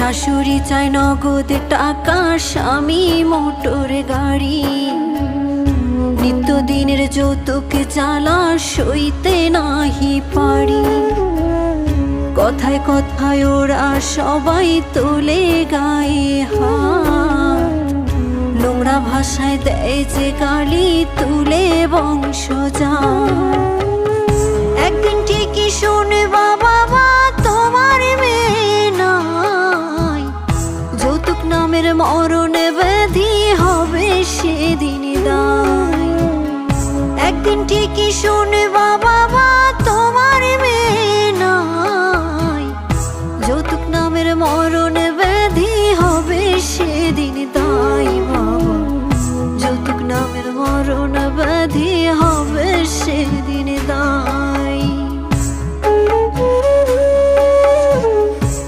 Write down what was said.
শাশুড়ি চায় নগদ টাকা, স্বামী মোটর গাড়ি। নিত্যদিনের যৌতুক জ্বালা সইতে নাহি পারি। কথায় কথায় ওরা সবাই তোলে গায়ে হাত, নোংরা ভাষায় দেয় যে গালি, তুলে বংশজাত। একদিন ঠিকই শুনবা বাবা তোমার মেয়ে নাই, যৌতুক নামের মরণ ব্যাধি হবে সেদিন দায়। একদিন ঠিকই শুনবা বাবা তোমার মেয়ে নাই, যৌতুক নামের মরণ ব্যাধি হবে সেদিন দায়। বাবা যৌতুক নামের মরণ